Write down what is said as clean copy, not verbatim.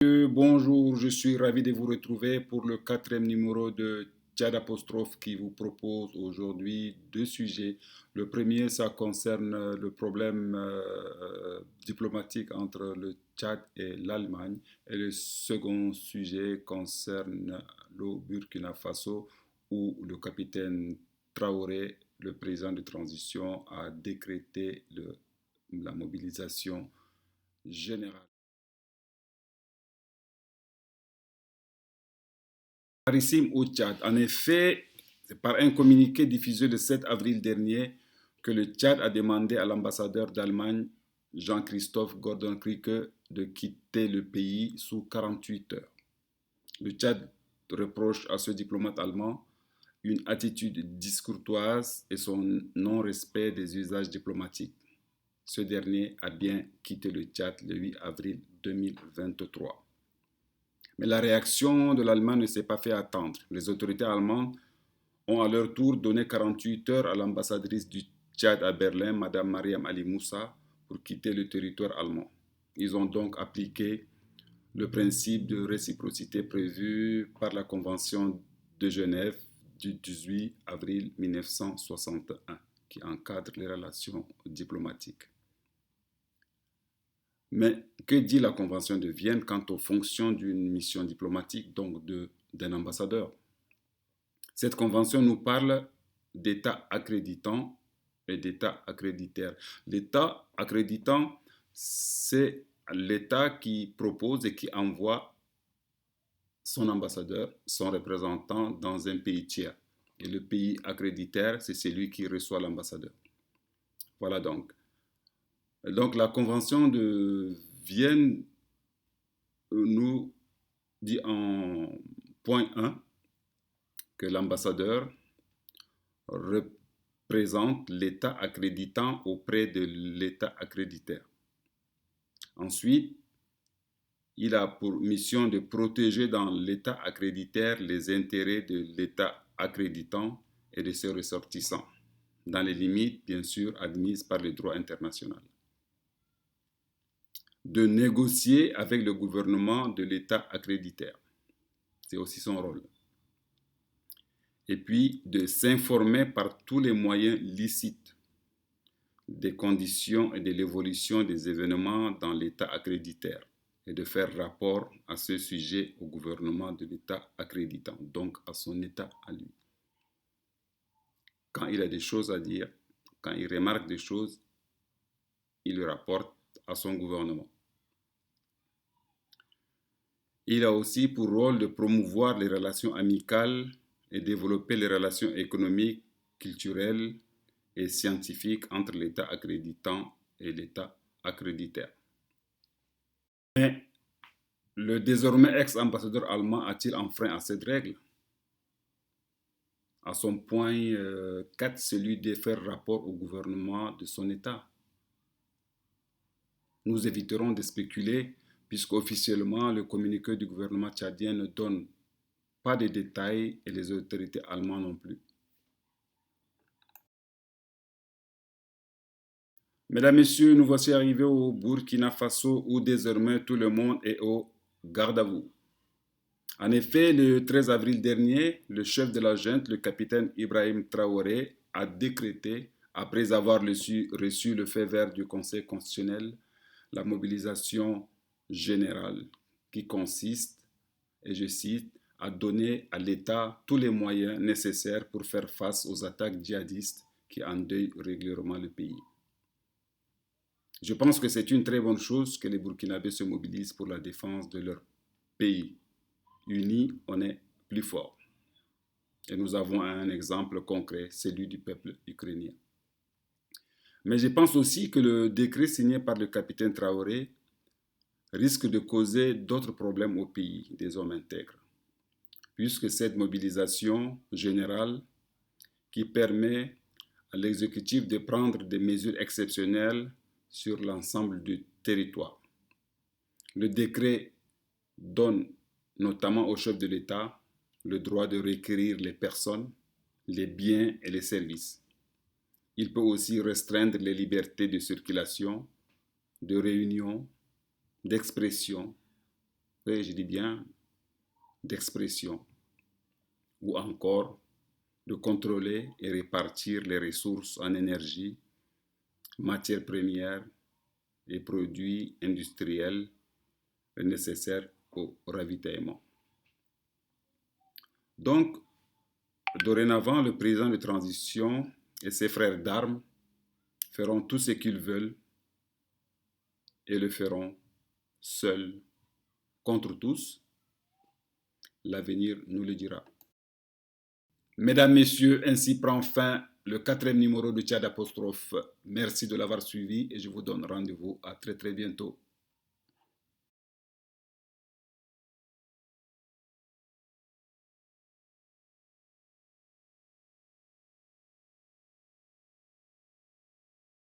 Bonjour, je suis ravi de vous retrouver pour le quatrième numéro de Tchad Apostrophe qui vous propose aujourd'hui deux sujets. Le premier, ça concerne le problème diplomatique entre le Tchad et l'Allemagne. Et le second sujet concerne le Burkina Faso où le capitaine Traoré, le président de transition, a décrété la mobilisation générale. Carissime au Tchad. En effet, c'est par un communiqué diffusé le 7 avril dernier que le Tchad a demandé à l'ambassadeur d'Allemagne, Jean-Christophe Gordon-Crique, de quitter le pays sous 48 heures. Le Tchad reproche à ce diplomate allemand une attitude discourtoise et son non-respect des usages diplomatiques. Ce dernier a bien quitté le Tchad le 8 avril 2023. Mais la réaction de l'Allemagne ne s'est pas fait attendre. Les autorités allemandes ont à leur tour donné 48 heures à l'ambassadrice du Tchad à Berlin, Mme Mariam Ali Moussa, pour quitter le territoire allemand. Ils ont donc appliqué le principe de réciprocité prévu par la Convention de Genève du 18 avril 1961, qui encadre les relations diplomatiques. Mais que dit la Convention de Vienne quant aux fonctions d'une mission diplomatique, donc d'un ambassadeur? Cette convention nous parle d'État accréditant et d'État accréditaire. L'État accréditant, c'est l'État qui propose et qui envoie son ambassadeur, son représentant dans un pays tiers. Et le pays accréditaire, c'est celui qui reçoit l'ambassadeur. Voilà donc. Donc la convention de Vienne nous dit en point 1 que l'ambassadeur représente l'État accréditant auprès de l'État accréditaire. Ensuite, il a pour mission de protéger dans l'État accréditaire les intérêts de l'État accréditant et de ses ressortissants, dans les limites, bien sûr, admises par le droit international. De négocier avec le gouvernement de l'État accréditaire. C'est aussi son rôle. Et puis de s'informer par tous les moyens licites des conditions et de l'évolution des événements dans l'État accréditaire et de faire rapport à ce sujet au gouvernement de l'État accréditant, donc à son État à lui. Quand il a des choses à dire, quand il remarque des choses, il le rapporte à son gouvernement. Il a aussi pour rôle de promouvoir les relations amicales et développer les relations économiques, culturelles et scientifiques entre l'État accréditant et l'État accréditaire. Mais le désormais ex-ambassadeur allemand a-t-il enfreint à cette règle? À son point 4, celui de faire rapport au gouvernement de son État. Nous éviterons de spéculer puisqu'officiellement le communiqué du gouvernement tchadien ne donne pas de détails et les autorités allemandes non plus. Mesdames, Messieurs, nous voici arrivés au Burkina Faso où désormais tout le monde est au garde à vous. En effet, le 13 avril dernier, le chef de la junte, le capitaine Ibrahim Traoré, a décrété, après avoir reçu le fait vert du Conseil constitutionnel, la mobilisation générale qui consiste, et je cite, à donner à l'État tous les moyens nécessaires pour faire face aux attaques djihadistes qui endeuillent régulièrement le pays. Je pense que c'est une très bonne chose que les Burkinabés se mobilisent pour la défense de leur pays. Unis, on est plus fort. Et nous avons un exemple concret, celui du peuple ukrainien. Mais je pense aussi que le décret signé par le capitaine Traoré risque de causer d'autres problèmes au pays des hommes intègres, puisque cette mobilisation générale qui permet à l'exécutif de prendre des mesures exceptionnelles sur l'ensemble du territoire. Le décret donne notamment au chef de l'État le droit de requérir les personnes, les biens et les services. Il peut aussi restreindre les libertés de circulation, de réunion, d'expression, oui, je dis bien, d'expression, ou encore de contrôler et répartir les ressources en énergie, matières premières et produits industriels nécessaires au ravitaillement. Donc, dorénavant, le président de transition et ses frères d'armes feront tout ce qu'ils veulent et le feront seuls contre tous. L'avenir nous le dira. Mesdames, Messieurs, ainsi prend fin le 4e numéro de Tchad Apostrophe. Merci de l'avoir suivi et je vous donne rendez-vous à très bientôt.